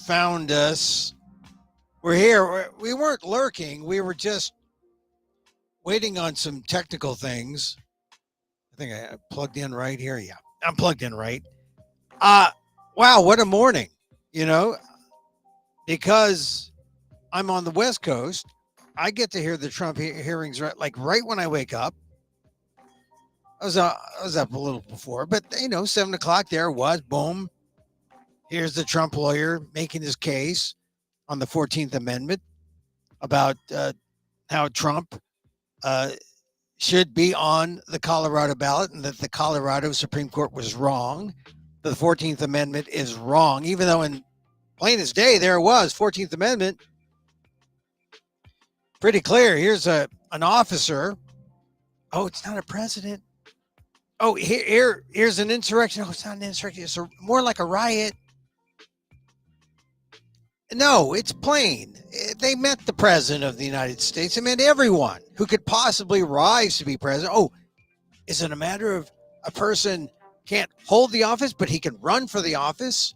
found us. We're here. We weren't lurking. We were just waiting on some technical things. I think I plugged in right here. Yeah, I'm plugged in right. Wow, what a morning, you know, because I'm on the West Coast. I get to hear the Trump hearings right when I wake up. I was up a little before, but 7 o'clock there it was. Boom. Here's the Trump lawyer making his case on the 14th Amendment about how Trump should be on the Colorado ballot and that the Colorado Supreme Court was wrong. The 14th Amendment is wrong, even though in plain as day there it was, 14th Amendment. Pretty clear. Here's an officer. Oh, it's not a president. Oh, here's an insurrection. Oh, it's not an insurrection. It's more like a riot. No, it's plain. They meant the president of the United States. They meant everyone who could possibly rise to be president. Oh, is it a matter of a person can't hold the office, but he can run for the office?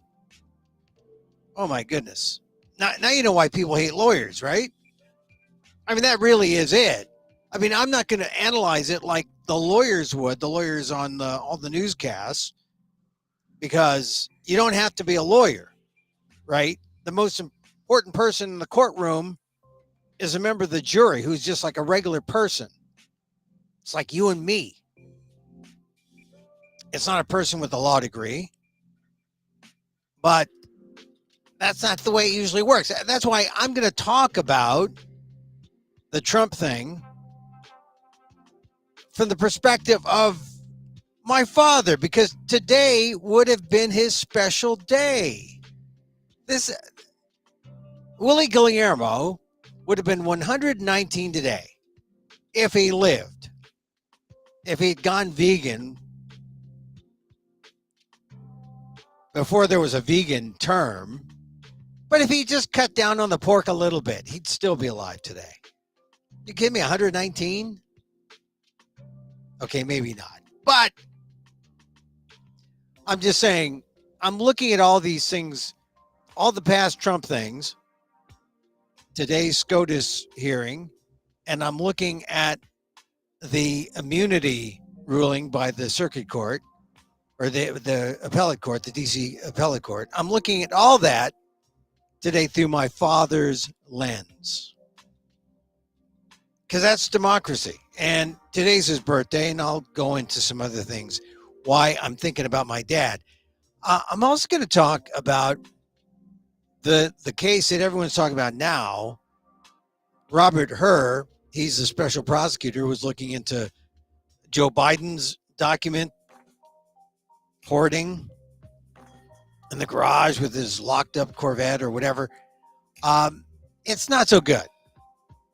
Oh, my goodness. Now you know why people hate lawyers, right? I mean, that really is it. I mean, I'm not going to analyze it like the lawyers would, the lawyers on all the newscasts, because you don't have to be a lawyer, right? The most important person in the courtroom is a member of the jury who's just like a regular person. It's like you and me. It's not a person with a law degree, but that's not the way it usually works. That's why I'm going to talk about the Trump thing from the perspective of my father, because today would have been his special day. This Willie Guillermo would have been 119 today if he lived, if he'd gone vegan before there was a vegan term. But if he just cut down on the pork a little bit, he'd still be alive today. You kidding me? 119? Okay, maybe not. But I'm just saying, I'm looking at all these things, all the past Trump things, today's SCOTUS hearing, and I'm looking at the immunity ruling by the circuit court or the appellate court, the DC appellate court. I'm looking at all that today through my father's lens, because that's democracy. And today's his birthday, and I'll go into some other things why I'm thinking about my dad. I'm also going to talk about the case that everyone's talking about now. Robert Hur, he's the special prosecutor who was looking into Joe Biden's document hoarding in the garage with his locked up Corvette or whatever. It's not so good.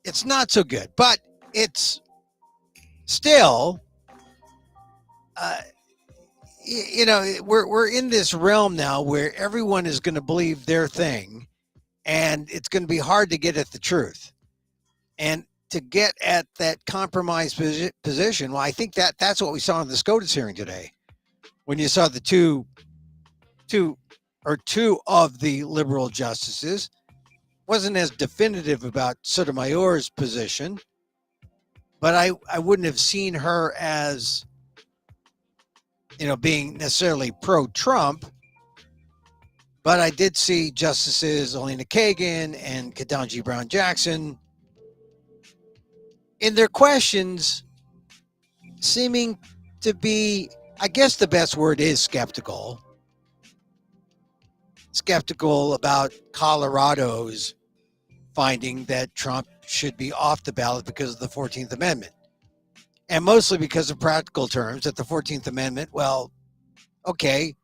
It's not so good, but it's still, we're in this realm now where everyone is going to believe their thing, and it's going to be hard to get at the truth and to get at that compromised position. Well, I think that's what we saw in the SCOTUS hearing today, when you saw the two of the liberal justices wasn't as definitive about Sotomayor's position, but I wouldn't have seen her as, being necessarily pro-Trump, but I did see Justices Elena Kagan and Ketanji Brown Jackson in their questions seeming to be, I guess the best word is skeptical about Colorado's finding that Trump should be off the ballot because of the 14th Amendment. And mostly because of practical terms, that the 14th Amendment, well, okay,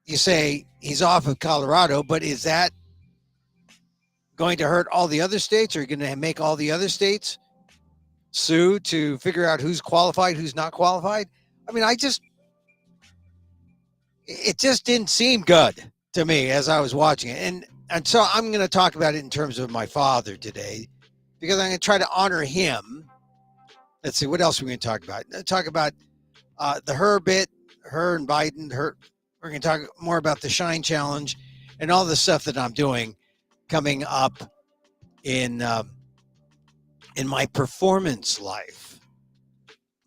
you say he's off of Colorado, but is that going to hurt all the other states? Or are you going to make all the other states sue to figure out who's qualified, who's not qualified? I mean, it just didn't seem good to me as I was watching it. And so I'm going to talk about it in terms of my father today, because I'm going to try to honor him. Let's see, what else are we going to talk about? Talk about the Hur bit, Hur and Biden. We're going to talk more about the Shine Challenge and all the stuff that I'm doing coming up in my performance life.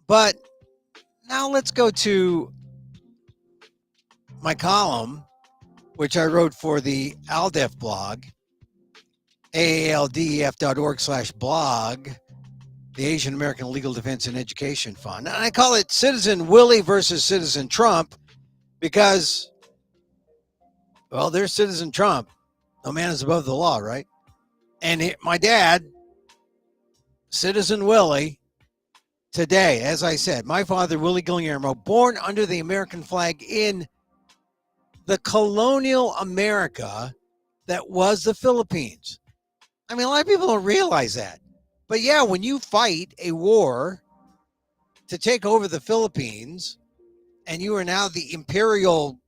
But now let's go to my column, which I wrote for the ALDEF blog, aaldef.org/blog, the Asian American Legal Defense and Education Fund. And I call it Citizen Willie versus Citizen Trump because, well, there's Citizen Trump. No man is above the law, right? And my dad, Citizen Willie, today, as I said, my father, Willie Guillermo, born under the American flag in the colonial America that was the Philippines. I mean, a lot of people don't realize that. But yeah, when you fight a war to take over the Philippines and you are now the imperial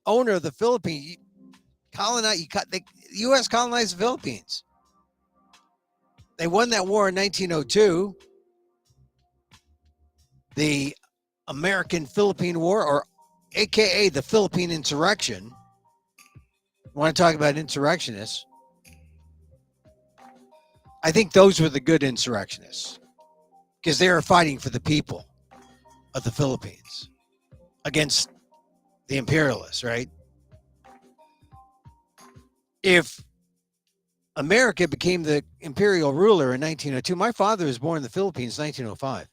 owner of the Philippines, the U.S. colonized the Philippines. They won that war in 1902, the American-Philippine War, or AKA the Philippine Insurrection. You want to talk about insurrectionists? I think those were the good insurrectionists because they were fighting for the people of the Philippines against the imperialists, right? If America became the imperial ruler in 1902, my father was born in the Philippines in 1905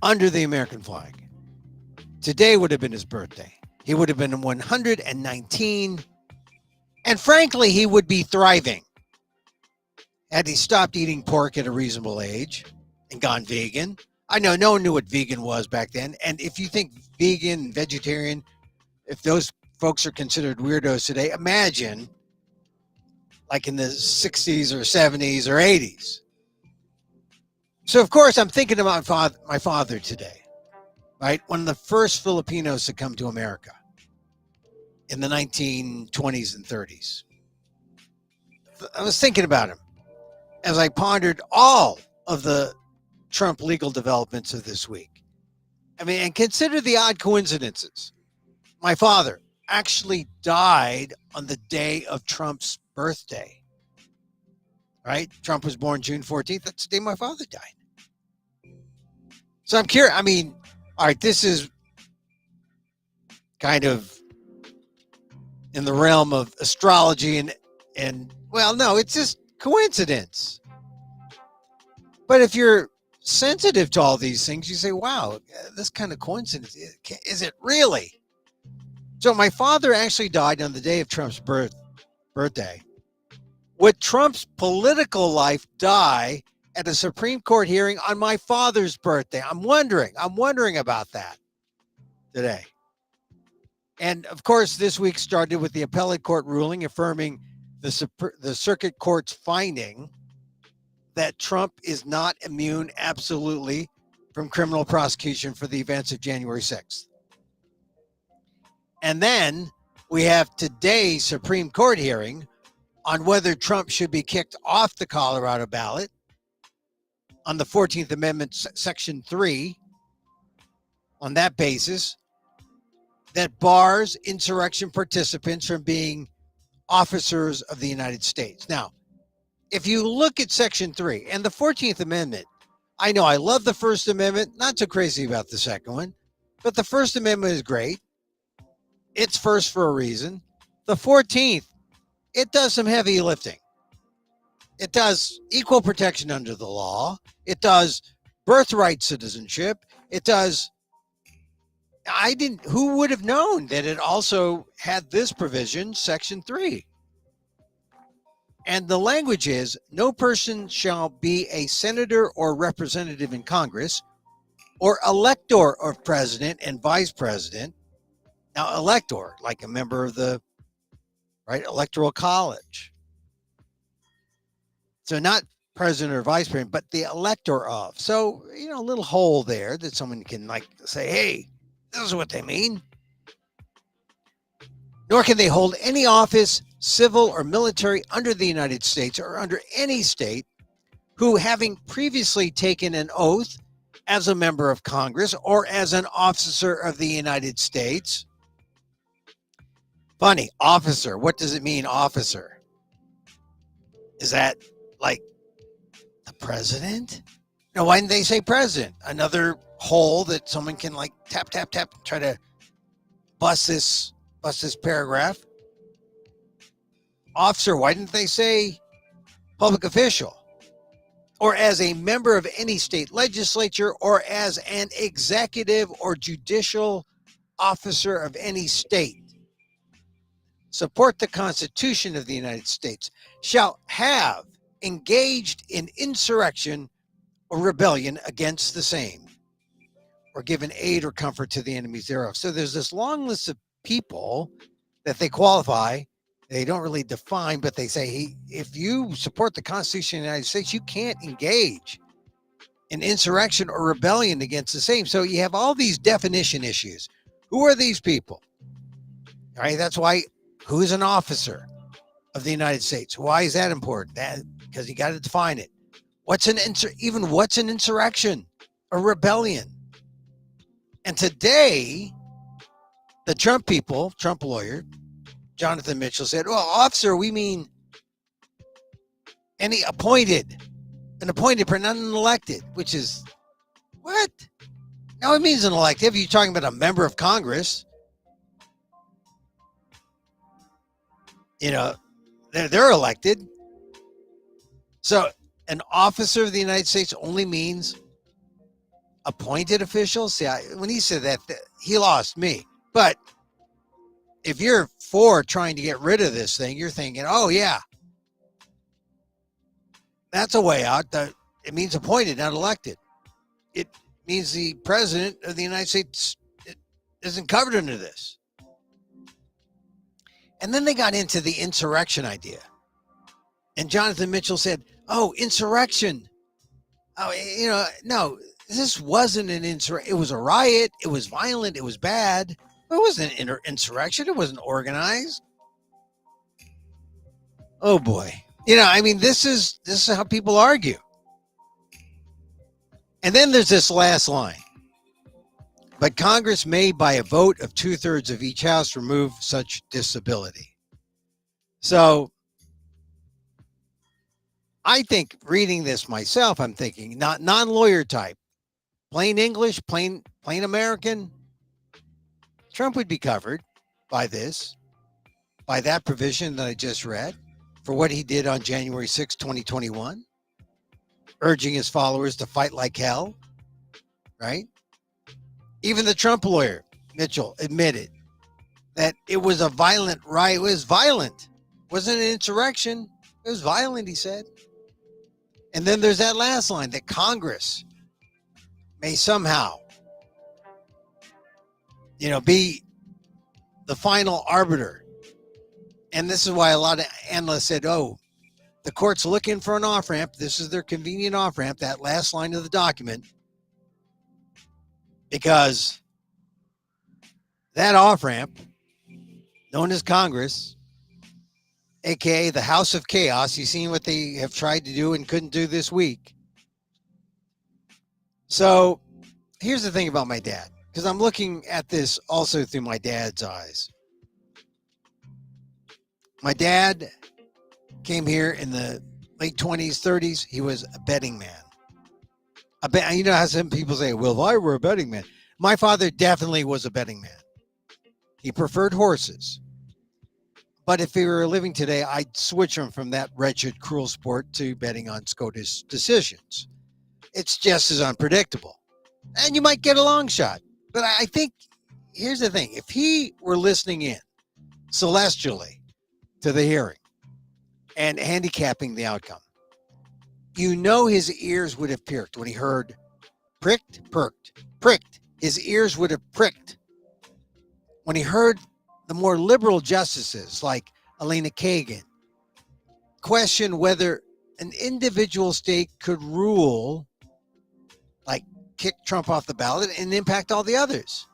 under the American flag. Today would have been his birthday. He would have been 119. And frankly, he would be thriving had he stopped eating pork at a reasonable age and gone vegan. I know no one knew what vegan was back then. And if you think vegan, vegetarian, if those folks are considered weirdos today, imagine like in the 60s or 70s or 80s. So, of course, I'm thinking about my father today, right? One of the first Filipinos to come to America in the 1920s and 30s. I was thinking about him as I pondered all of the Trump legal developments of this week. I mean, and consider the odd coincidences. My father actually died on the day of Trump's birthday, right? Trump was born June 14th. That's the day my father died. So I'm curious. I mean, all right, this is kind of in the realm of astrology and well, no, it's just coincidence. But if you're sensitive to all these things, you say, wow, this kind of coincidence, is it really? So my father actually died on the day of Trump's birthday. Would Trump's political life die at a Supreme Court hearing on my father's birthday? I'm wondering about that today. And of course, this week started with the appellate court ruling affirming the circuit court's finding that Trump is not immune absolutely from criminal prosecution for the events of January 6th. And then we have today's Supreme Court hearing on whether Trump should be kicked off the Colorado ballot on the 14th Amendment, Section 3, on that basis, that bars insurrection participants from being officers of the United States. Now, if you look at Section 3 and the 14th Amendment, I know I love the First Amendment, not so crazy about the second one, but the First Amendment is great. It's first for a reason. The 14th, it does some heavy lifting. It does equal protection under the law. It does birthright citizenship. It does, who would have known that it also had this provision, Section 3? And the language is, no person shall be a senator or representative in Congress or elector of president and vice president. Now, elector, like a member of the electoral college. So not president or vice president, but the elector of. So, a little hole there that someone can say, hey, this is what they mean. Nor can they hold any office, civil or military, under the United States or under any state who, having previously taken an oath as a member of Congress or as an officer of the United States, Funny, officer. What does it mean, officer? Is that like the president? No, why didn't they say president? Another hole that someone can like tap, tap, tap, try to bust this paragraph. Officer, why didn't they say public official? Or as a member of any state legislature, or as an executive or judicial officer of any state, support the Constitution of the United States, shall have engaged in insurrection or rebellion against the same, or given aid or comfort to the enemies thereof. So there's this long list of people that they qualify. They don't really define, but they say, if you support the Constitution of the United States, you can't engage in insurrection or rebellion against the same. So you have all these definition issues. Who are these people? All right, that's why, who's an officer of the United States? Why is that important? Because you got to define it. What's an insurrection or rebellion? And today, the Trump lawyer, Jonathan Mitchell, said, well, officer, we mean any appointed, but not an elected, which is what? No, it means an elective. You're talking about a member of Congress. You know, they're elected. So an officer of the United States only means appointed officials. See, when he said that, he lost me. But if you're for trying to get rid of this thing, you're thinking, oh, yeah, that's a way out. It means appointed, not elected. It means the president of the United States isn't covered under this. And then they got into the insurrection idea. And Jonathan Mitchell said, oh, insurrection. Oh, no, this wasn't an insurrection. It was a riot. It was violent. It was bad. It wasn't an insurrection. It wasn't organized. Oh boy. This is how people argue. And then there's this last line. But Congress may, by a vote of 2/3 of each house, remove such disability. So I think reading this myself, I'm thinking not non-lawyer type, plain English, plain American. Trump would be covered by that provision that I just read for what he did on January 6, 2021, urging his followers to fight like hell, right? Even the Trump lawyer, Mitchell, admitted that it was a violent riot. It was violent. It wasn't an insurrection. It was violent, he said. And then there's that last line that Congress may somehow be the final arbiter. And this is why a lot of analysts said, oh, the court's looking for an off-ramp. This is their convenient off-ramp, that last line of the document. Because that off-ramp, known as Congress, aka the House of Chaos, you've seen what they have tried to do and couldn't do this week. So here's the thing about my dad, because I'm looking at this also through my dad's eyes. My dad came here in the late 20s, 30s. He was a betting man. You know how some people say, well, if I were a betting man. My father definitely was a betting man. He preferred horses. But if he were living today, I'd switch him from that wretched, cruel sport to betting on SCOTUS decisions. It's just as unpredictable. And you might get a long shot. But I think, here's the thing. If he were listening in celestially to the hearing and handicapping the outcome, his ears would have perked when he heard pricked. His ears would have pricked when he heard the more liberal justices like Elena Kagan question whether an individual state could rule, like kick Trump off the ballot and impact all the others.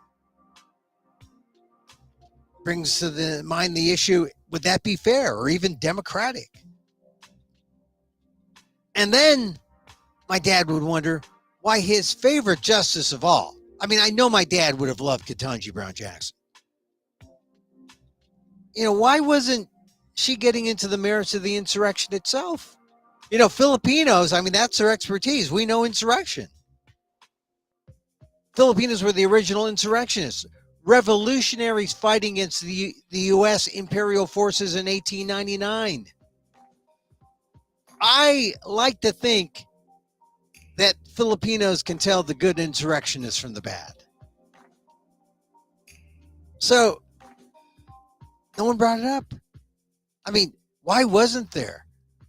Brings to the mind the issue, would that be fair or even democratic? And then my dad would wonder why his favorite justice of all. I know my dad would have loved Ketanji Brown Jackson. why wasn't she getting into the merits of the insurrection itself? Filipinos, I mean, that's their expertise. We know insurrection. Filipinos were the original insurrectionists, revolutionaries fighting against the U.S. imperial forces in 1899. I like to think that Filipinos can tell the good insurrectionists from the bad. So, no one brought it up. I mean, why wasn't there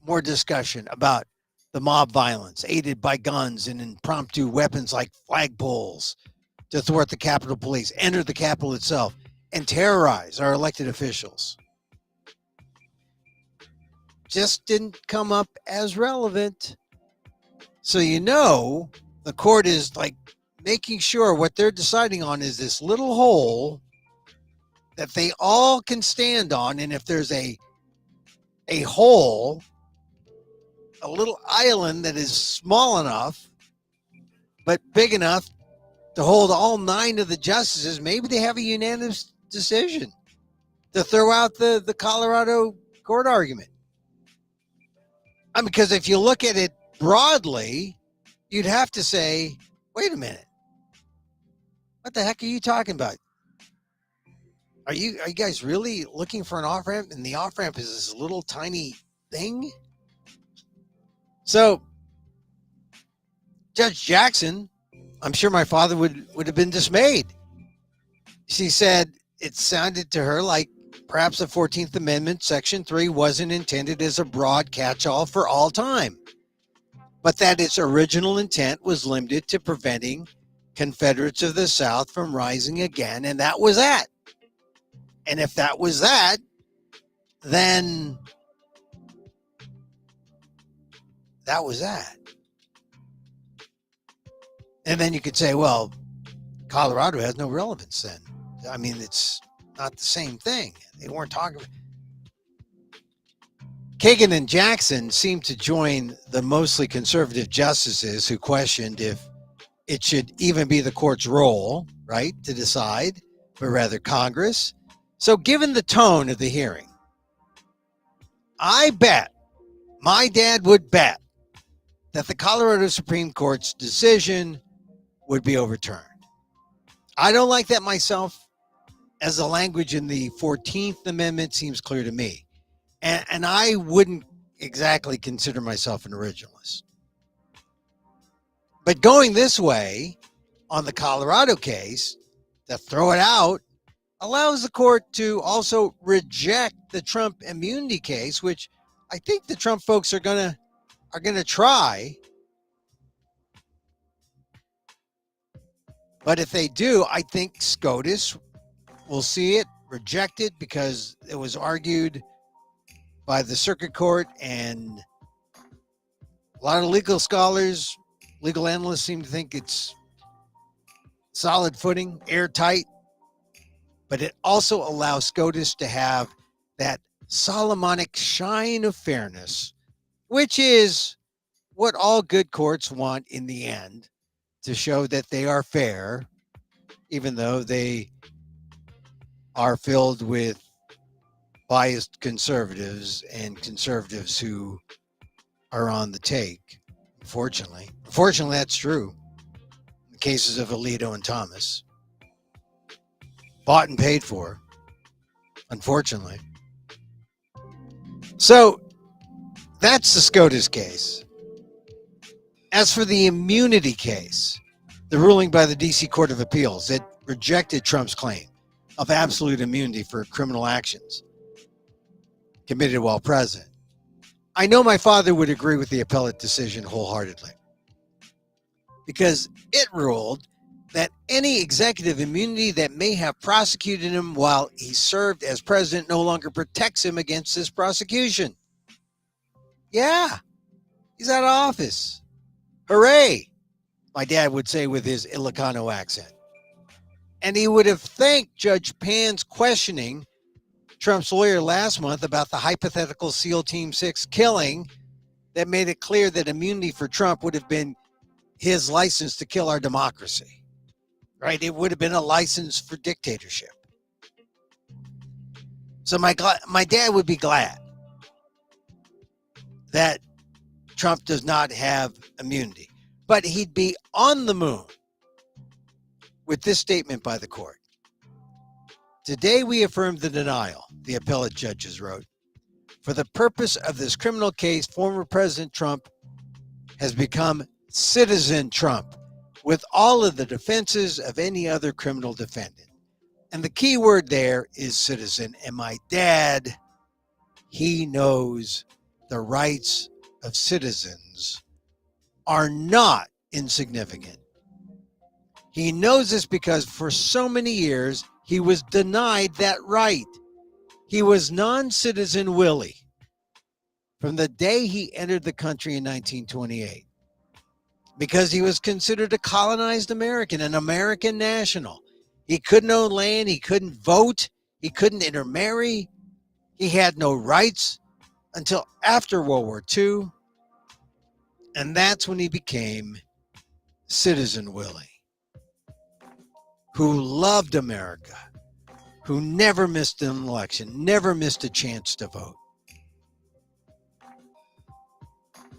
more discussion about the mob violence aided by guns and impromptu weapons like flagpoles to thwart the Capitol Police, enter the Capitol itself, and terrorize our elected officials? Just didn't come up as relevant. So the court is like making sure what they're deciding on is this little hole that they all can stand on. And if there's a hole, a little island that is small enough but big enough to hold all 9 of the justices, maybe they have a unanimous decision to throw out the Colorado court argument. Because if you look at it broadly, you'd have to say, wait a minute, what the heck are you talking about? Are you guys really looking for an off-ramp? And the off-ramp is this little tiny thing? So Judge Jackson, I'm sure my father would have been dismayed. She said it sounded to her like perhaps the 14th Amendment, Section 3, wasn't intended as a broad catch-all for all time, but that its original intent was limited to preventing Confederates of the South from rising again, and that was that. And if that was that, then that was that. And then you could say, well, Colorado has no relevance then. I mean, it's not the same thing. They weren't talking. Kagan and Jackson seemed to join the mostly conservative justices who questioned if it should even be the court's role, right, to decide, but rather Congress. So given the tone of the hearing, I bet, my dad would bet, that the Colorado Supreme Court's decision would be overturned. I don't like that myself, as the language in the 14th Amendment seems clear to me. And I wouldn't exactly consider myself an originalist. But going this way on the Colorado case, to throw it out, allows the court to also reject the Trump immunity case, which I think the Trump folks are gonna try. But if they do, I think SCOTUS will see it rejected because it was argued by the circuit court, and a lot of legal scholars, legal analysts seem to think it's solid footing, airtight. But it also allows SCOTUS to have that Solomonic shine of fairness, which is what all good courts want in the end, to show that they are fair, even though they are filled with biased conservatives and conservatives who are on the take. Unfortunately, that's true. In the cases of Alito and Thomas, bought and paid for, unfortunately. So that's the SCOTUS case. As for the immunity case, the ruling by the D.C. Court of Appeals that rejected Trump's claim of absolute immunity for criminal actions committed while president, I know my father would agree with the appellate decision wholeheartedly, because it ruled that any executive immunity that may have prosecuted him while he served as president no longer protects him against this prosecution. Yeah, he's out of office. Hooray, my dad would say with his Ilocano accent. And he would have thanked Judge Pan's questioning Trump's lawyer last month about the hypothetical SEAL Team 6 killing that made it clear that immunity for Trump would have been his license to kill our democracy, right? It would have been a license for dictatorship. So my dad would be glad that Trump does not have immunity, but he'd be on the moon with this statement by the court. Today we affirm the denial, the appellate judges wrote. For the purpose of this criminal case, former President Trump has become Citizen Trump with all of the defenses of any other criminal defendant. And the key word there is citizen. And my dad, he knows the rights of citizens are not insignificant. He knows this because for so many years, he was denied that right. He was non-citizen Willie from the day he entered the country in 1928 because he was considered a colonized American, an American national. He couldn't own land. He couldn't vote. He couldn't intermarry. He had no rights until after World War II. And that's when he became Citizen Willie, who loved America, who never missed an election, never missed a chance to vote.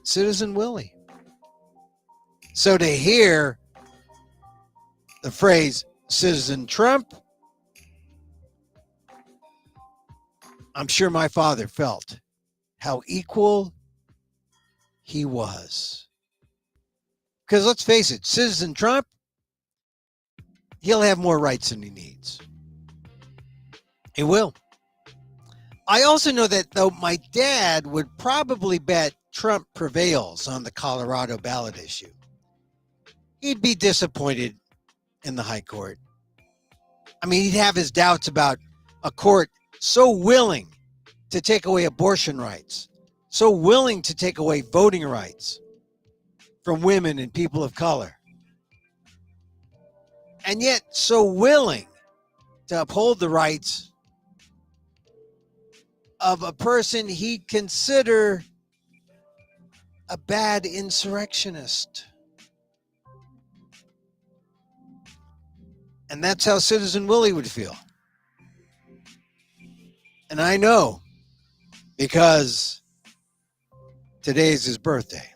Citizen Willie. So to hear the phrase Citizen Trump, I'm sure my father felt how equal he was. Because let's face it, Citizen Trump, he'll have more rights than he needs. He will. I also know that though my dad would probably bet Trump prevails on the Colorado ballot issue, he'd be disappointed in the high court. I mean, he'd have his doubts about a court so willing to take away abortion rights, so willing to take away voting rights from women and people of color, and yet so willing to uphold the rights of a person he'd consider a bad insurrectionist. And that's how Citizen Willie would feel. And I know because today's his birthday.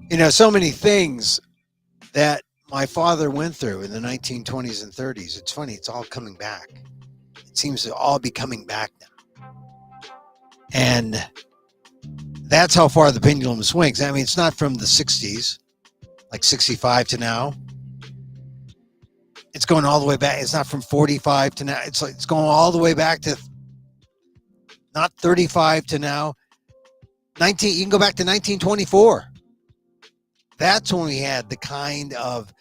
You know, so many things that my father went through in the 1920s and 30s. It's funny, it's all coming back. It seems to all be coming back now. And that's how far the pendulum swings. I mean, it's not from the 60s, like 65 to now. It's going all the way back. It's not from 45 to now. It's going all the way back to not 35 to now. You can go back to 1924. That's when we had the kind of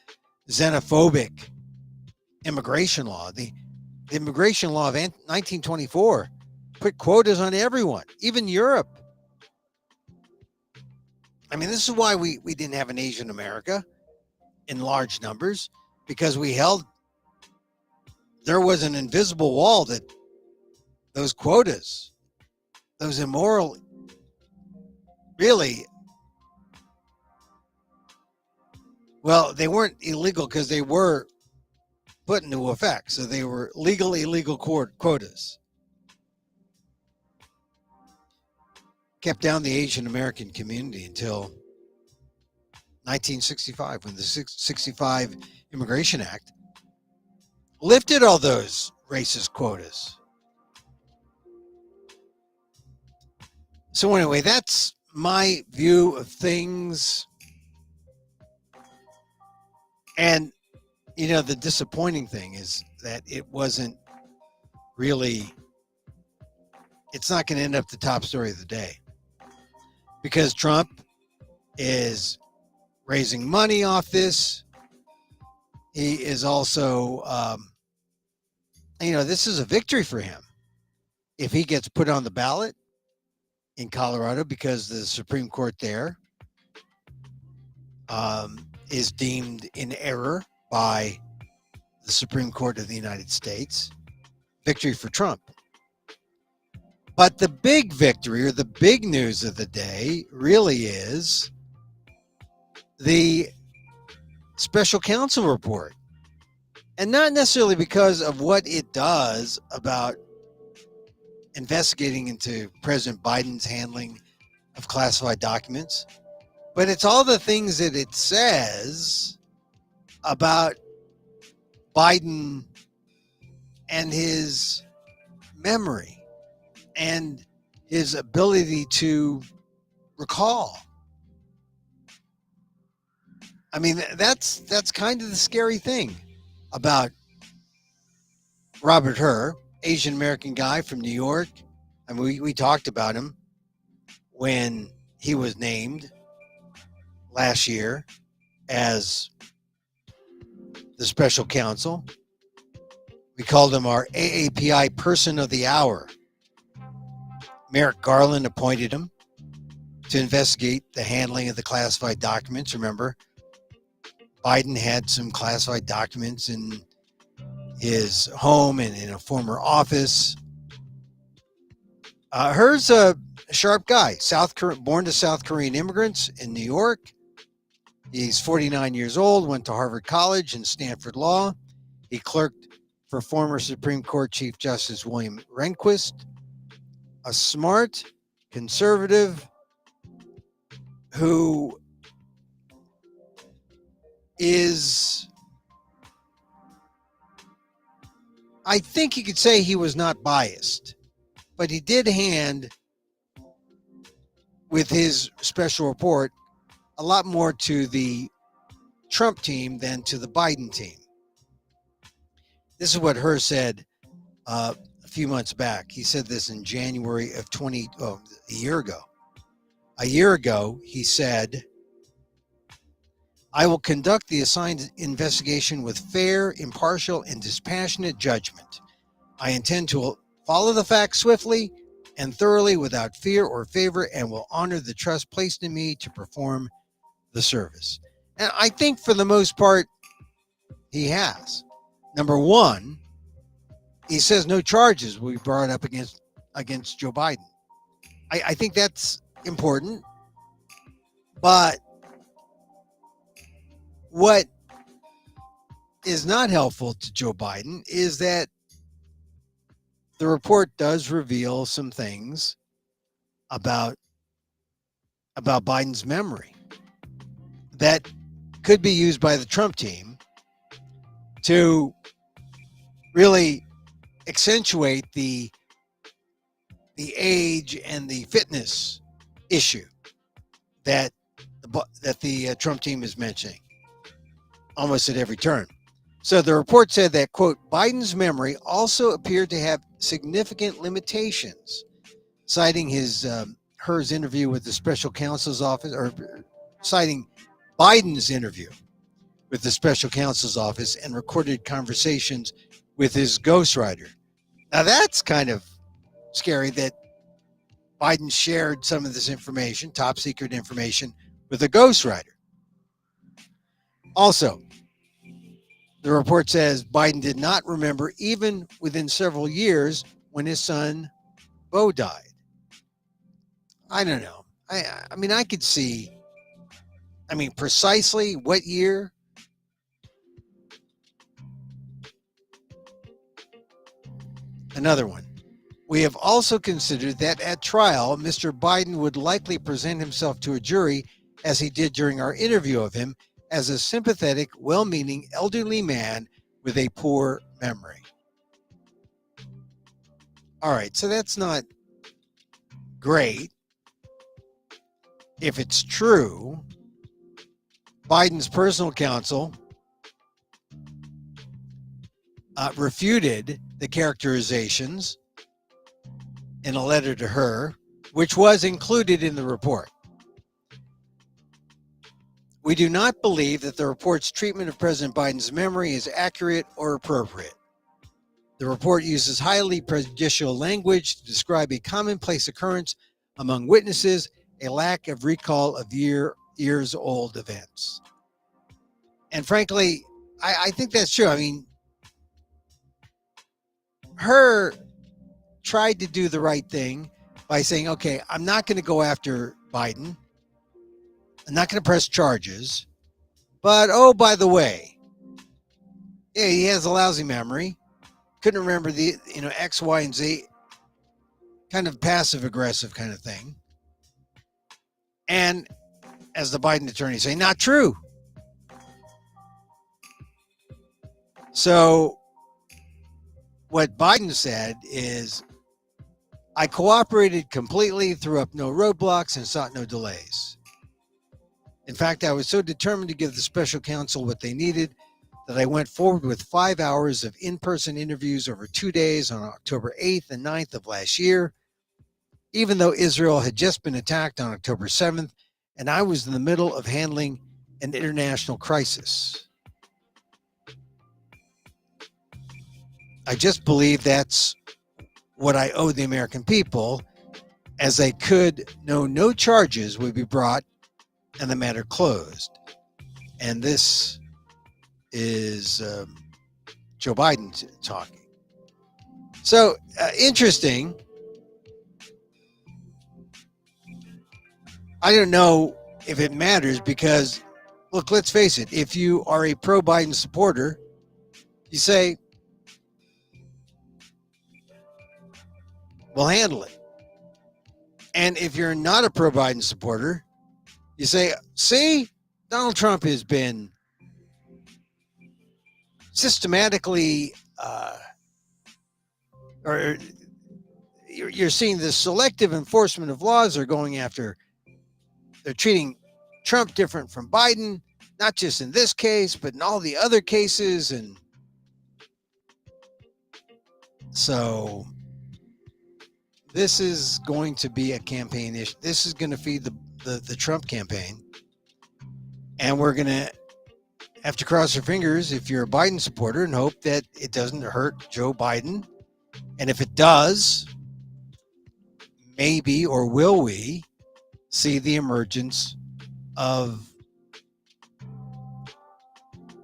xenophobic immigration law. The immigration law of 1924 put quotas on everyone, even Europe. I mean, this is why we didn't have an Asian America in large numbers, because there was an invisible wall that those quotas, those immoral, really, well, they weren't illegal because they were put into effect. So they were illegal quotas. Kept down the Asian American community until 1965, when the 65 Immigration Act lifted all those racist quotas. So anyway, that's my view of things. And, you know, the disappointing thing is that it wasn't really, it's not going to end up the top story of the day, because Trump is raising money off this. He is also, this is a victory for him if he gets put on the ballot in Colorado, because the Supreme Court there is deemed in error by the Supreme Court of the United States. Victory for Trump. But the big victory, or the big news of the day, really is the special counsel report. And not necessarily because of what it does about investigating into President Biden's handling of classified documents, but it's all the things that it says about Biden and his memory and his ability to recall. I mean, that's kind of the scary thing about Robert Hur, Asian American guy from New York. I mean, we talked about him when he was named last year as the special counsel. We called him our AAPI Person of the Hour. Merrick Garland appointed him to investigate the handling of the classified documents. Remember, Biden had some classified documents in his home and in a former office. Hur's a sharp guy, born to South Korean immigrants in New York. He's 49 years old, went to Harvard College and Stanford Law. He clerked for former Supreme Court Chief Justice William Rehnquist, a smart conservative who is, I think you could say he was not biased, but he did hand, with his special report, a lot more to the Trump team than to the Biden team. This is what Hur said a few months back. He said this in January of a year ago. A year ago, he said, "I will conduct the assigned investigation with fair, impartial, and dispassionate judgment. I intend to follow the facts swiftly and thoroughly without fear or favor, and will honor the trust placed in me to perform the service." And I think for the most part, he has. Number one, he says no charges will be brought up against Joe Biden. I think that's important. But what is not helpful to Joe Biden is that the report does reveal some things about Biden's memory that could be used by the Trump team to really accentuate the age and the fitness issue that the Trump team is mentioning almost at every turn. So the report said that, quote, Biden's memory also appeared to have significant limitations, citing Hur's interview with the special counsel's office, or citing Biden's interview with the special counsel's office and recorded conversations with his ghostwriter. Now that's kind of scary that Biden shared some of this information, top secret information, with a ghostwriter. Also, the report says Biden did not remember, even within several years, when his son, Beau, died. I don't know. I mean, I could see, precisely what year. Another one. We have also considered that at trial, Mr. Biden would likely present himself to a jury, as he did during our interview of him, as a sympathetic, well-meaning elderly man with a poor memory. All right, so that's not great. If it's true, Biden's personal counsel refuted the characterizations in a letter to Hur, which was included in the report. We do not believe that the report's treatment of President Biden's memory is accurate or appropriate. The report uses highly prejudicial language to describe a commonplace occurrence among witnesses, a lack of recall of years-old events. And frankly, I think that's true. I mean, Hur tried to do the right thing by saying, okay, I'm not going to go after Biden. I'm not going to press charges. But, oh, by the way, yeah, he has a lousy memory. Couldn't remember the, X, Y, and Z, kind of passive aggressive kind of thing. And as the Biden attorneys say, not true. So what Biden said is, I cooperated completely, threw up no roadblocks, and sought no delays. In fact, I was so determined to give the special counsel what they needed that I went forward with 5 hours of in-person interviews over 2 days on October 8th and 9th of last year, even though Israel had just been attacked on October 7th, and I was in the middle of handling an international crisis. I just believe that's what I owe the American people, as I could know no charges would be brought and the matter closed. And this is Joe Biden talking. So interesting. I don't know if it matters because, look, let's face it. If you are a pro-Biden supporter, you say, we'll handle it. And if you're not a pro-Biden supporter, you say, see, Donald Trump has been systematically, or you're seeing the selective enforcement of laws are going after, they're treating Trump different from Biden, not just in this case, but in all the other cases. And so this is going to be a campaign issue. This is going to feed the Trump campaign. And we're going to have to cross our fingers if you're a Biden supporter and hope that it doesn't hurt Joe Biden. And if it does, maybe or will we see the emergence of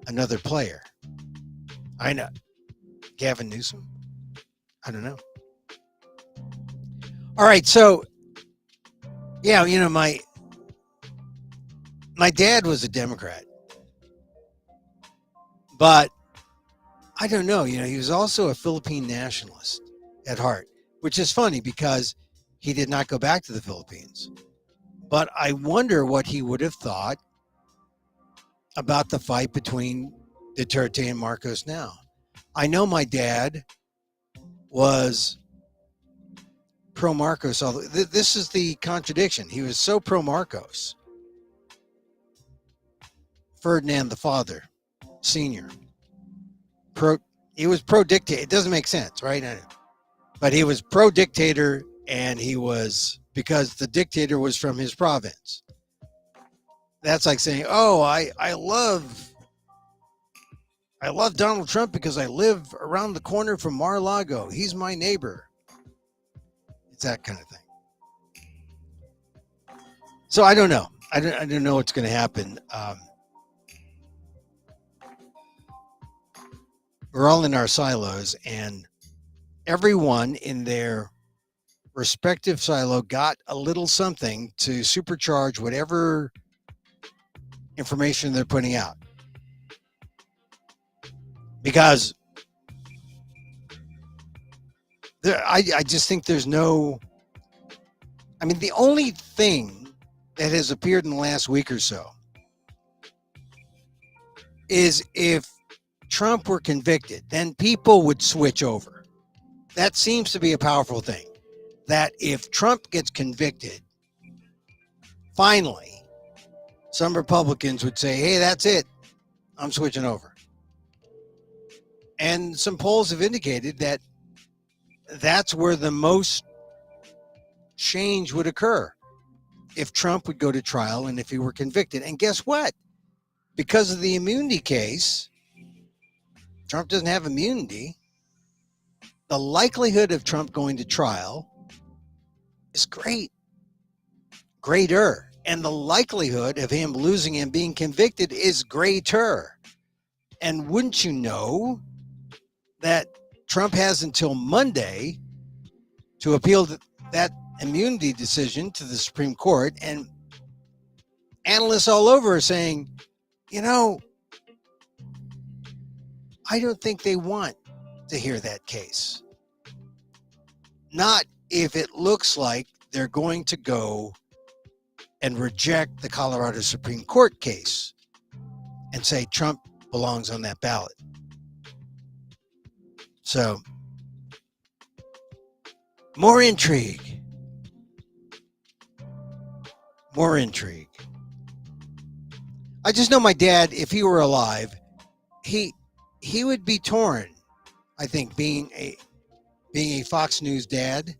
another player? I know. Gavin Newsom? I don't know. All right, so yeah, my dad was a Democrat, but I don't know, he was also a Philippine nationalist at heart, which is funny because he did not go back to the Philippines. But I wonder what he would have thought about the fight between Duterte and Marcos now. I know my dad was pro-Marcos. This is the contradiction. He was so pro-Marcos. Ferdinand the father, senior. He was pro-dictator. It doesn't make sense, right? But he was pro-dictator, and he was, because the dictator was from his province. That's like saying, oh, I love Donald Trump because I live around the corner from Mar-a-Lago. He's my neighbor. It's that kind of thing. So I don't know. I don't know what's going to happen. We're all in our silos, and everyone in their respective silo got a little something to supercharge whatever information they're putting out. Because I just think there's no, the only thing that has appeared in the last week or so is if Trump were convicted, then people would switch over. That seems to be a powerful thing. That if Trump gets convicted, finally, some Republicans would say, hey, that's it. I'm switching over. And some polls have indicated that that's where the most change would occur if Trump would go to trial and if he were convicted. And guess what? Because of the immunity case, Trump doesn't have immunity. The likelihood of Trump going to trial is greater. And the likelihood of him losing and being convicted is greater. And wouldn't you know that Trump has until Monday to appeal that immunity decision to the Supreme Court, and analysts all over are saying You know, I don't think they want to hear that case. Not if it looks like they're going to go and reject the Colorado Supreme Court case and say Trump belongs on that ballot. So, more intrigue. More intrigue. I just know my dad, if he were alive, he would be torn. I think being a Fox News dad,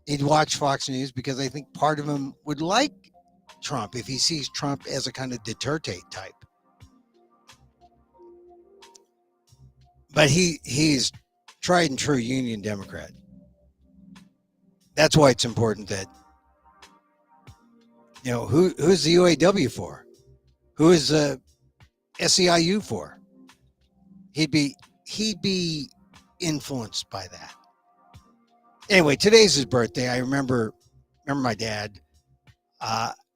he'd watch Fox News because I think part of him would like Trump if he sees Trump as a kind of Duterte type. But he's tried and true Union Democrat. That's why it's important that, you know, who's the UAW for? Who is the SEIU for? He'd be influenced by that. Anyway, today's his birthday. I remember my dad.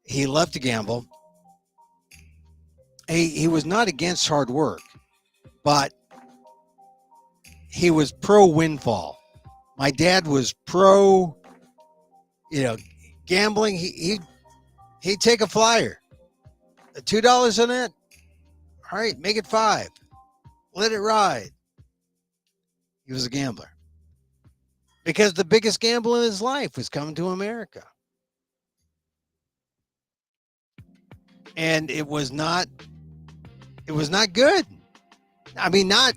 He loved to gamble. He was not against hard work, but he was pro windfall. My dad was pro, gambling. He'd take a flyer, $2 on it. All right, make it $5. Let it ride. He was a gambler because the biggest gamble in his life was coming to America, and it was not good. I mean, not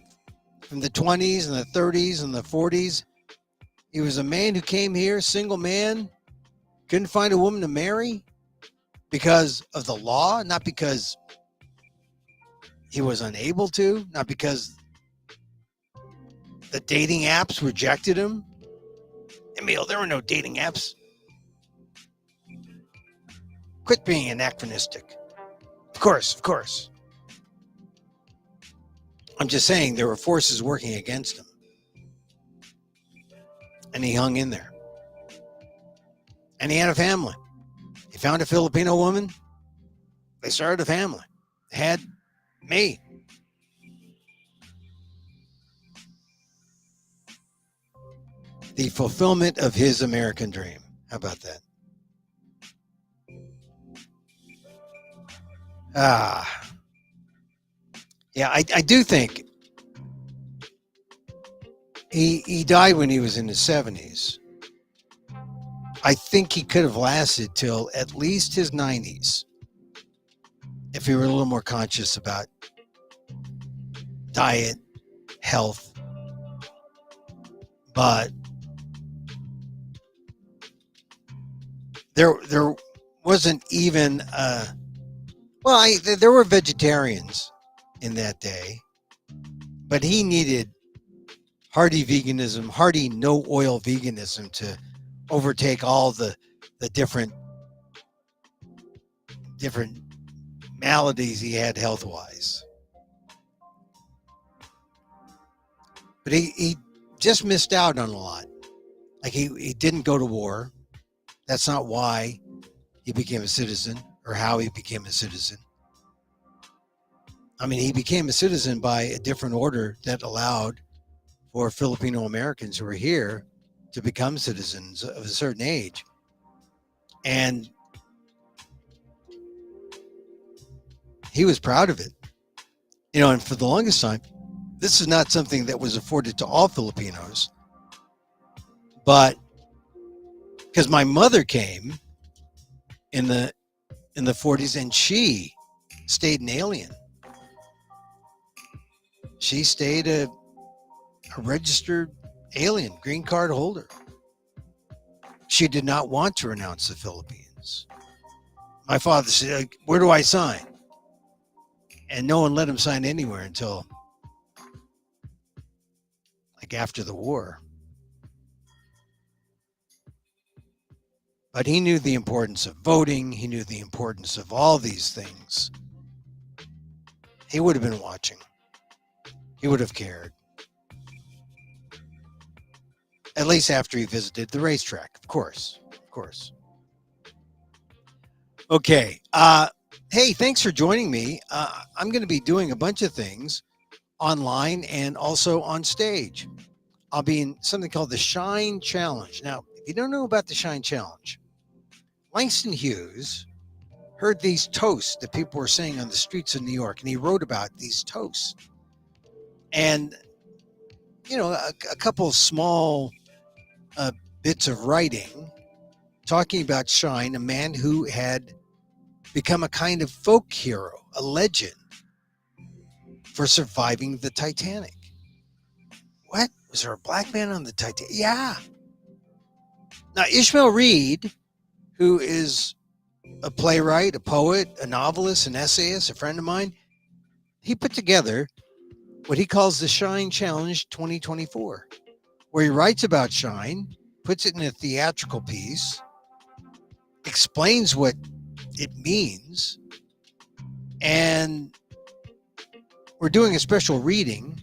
from the 20s and the 30s and the 40s. He was a man who came here, single man, couldn't find a woman to marry because of the law, not because he was unable to, not because the dating apps rejected him. Emil, there were no dating apps. Quit being anachronistic. Of course. I'm just saying there were forces working against him. And he hung in there. And he had a family. He found a Filipino woman. They started a family. They had me. The fulfillment of his American dream. How about that? Yeah, I do think he died when he was in his 70s. I think he could have lasted till at least his 90s if he were a little more conscious about diet, health. But there wasn't even there were vegetarians in that day, but he needed hearty veganism, hearty no oil veganism to overtake all the different maladies he had health wise. But he just missed out on a lot. Like he didn't go to war. That's not why he became a citizen or how he became a citizen. I mean, he became a citizen by a different order that allowed for Filipino Americans who were here to become citizens of a certain age. And he was proud of it. And for the longest time, this is not something that was afforded to all Filipinos. But because my mother came in the 40s and she stayed an alien. She stayed a registered alien, green card holder. She did not want to renounce the Philippines. My father said, "Where do I sign?" And no one let him sign anywhere until like after the war. But he knew the importance of voting. He knew the importance of all these things. He would have been watching. He would have cared. At least after he visited the racetrack, of course. Okay. Hey, thanks for joining me. I'm going to be doing a bunch of things online and also on stage. I'll be in something called the Shine Challenge. Now, if you don't know about the Shine Challenge, Langston Hughes heard these toasts that people were saying on the streets of New York, and he wrote about these toasts. And, a couple of small uh, bits of writing talking about Shine, a man who had become a kind of folk hero, a legend for surviving the Titanic. What? Was there a black man on the Titanic? Yeah. Now, Ishmael Reed, who is a playwright, a poet, a novelist, an essayist, a friend of mine, he put together what he calls the Shine Challenge 2024, where he writes about Shine, puts it in a theatrical piece, explains what it means, and we're doing a special reading.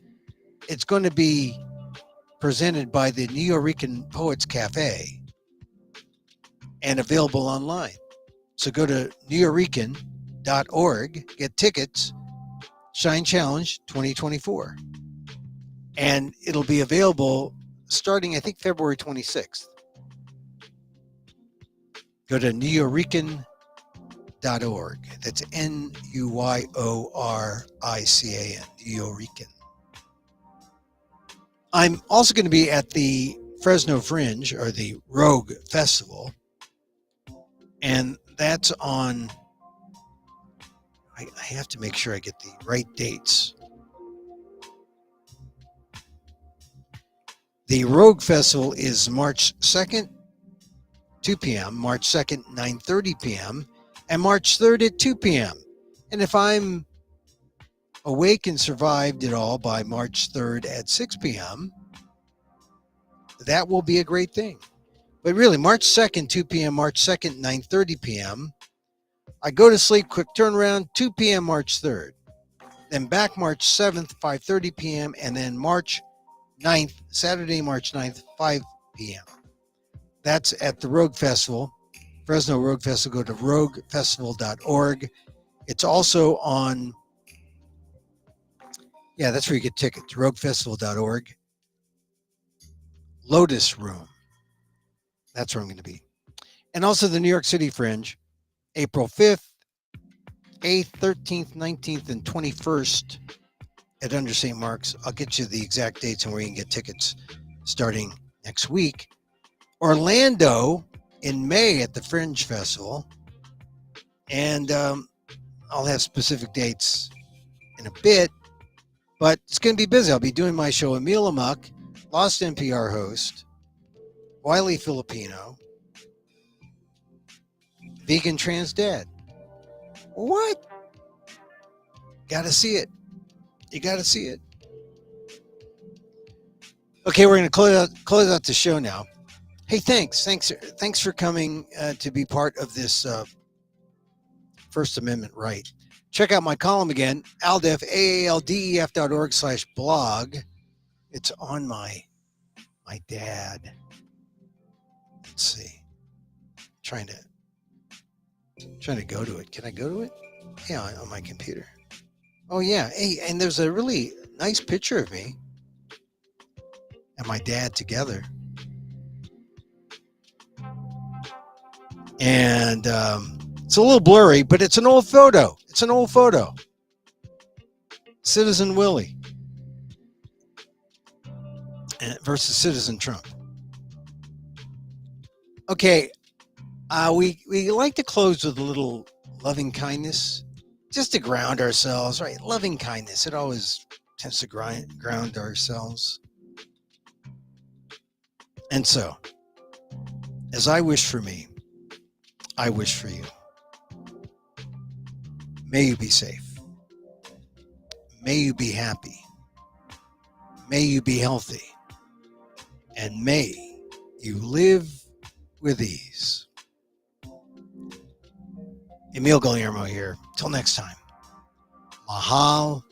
It's going to be presented by the Nuyorican Poets Cafe and available online. So go to nuyorican.org, get tickets, Shine Challenge 2024. And it'll be available starting, I think, February 26th. Go to nuyorican.org. That's Nuyorican, Nuyorican. I'm also going to be at the Fresno Fringe, or the Rogue Festival, and that's on, I have to make sure I get the right dates. The Rogue Festival is March 2nd, 2 p.m., March 2nd, 9:30 p.m., and March 3rd at 2 p.m. And if I'm awake and survived it all by March 3rd at 6 p.m., that will be a great thing. But really, March 2nd, 2 p.m., March 2nd, 9:30 p.m., I go to sleep, quick turnaround, 2 p.m. March 3rd. Then back March 7th, 5:30 p.m., and then March 9th, Saturday, March 9th, 5 p.m. That's at the Rogue Festival, Fresno Rogue Festival. Go to roguefestival.org. It's also on, that's where you get tickets, roguefestival.org. Lotus Room, that's where I'm going to be. And also the New York City Fringe, April 5th, 8th, 13th, 19th, and 21st at Under St. Mark's. I'll get you the exact dates and where you can get tickets starting next week. Orlando in May at the Fringe Festival. And I'll have specific dates in a bit, but it's going to be busy. I'll be doing my show, Emil, Amok, Lost NPR host, Wiley Filipino, vegan trans dad. What? Got to see it. You got to see it. Okay, we're going to close out the show now. Hey, thanks for coming to be part of this First Amendment right. Check out my column again, ALDEF, AALDEF.org/blog. It's on my dad. Let's see. Trying to go to it. Can I go to it? Yeah, on my computer. Oh yeah. Hey, and there's a really nice picture of me and my dad together. And it's a little blurry, but it's an old photo. Citizen Willie versus Citizen Trump. Okay, we like to close with a little loving kindness, just to ground ourselves, right? Loving kindness, it always tends to ground ourselves. And so, as I wish for me, I wish for you. May you be safe. May you be happy. May you be healthy. And may you live with ease. Emil Guillermo here. Till next time. Mahal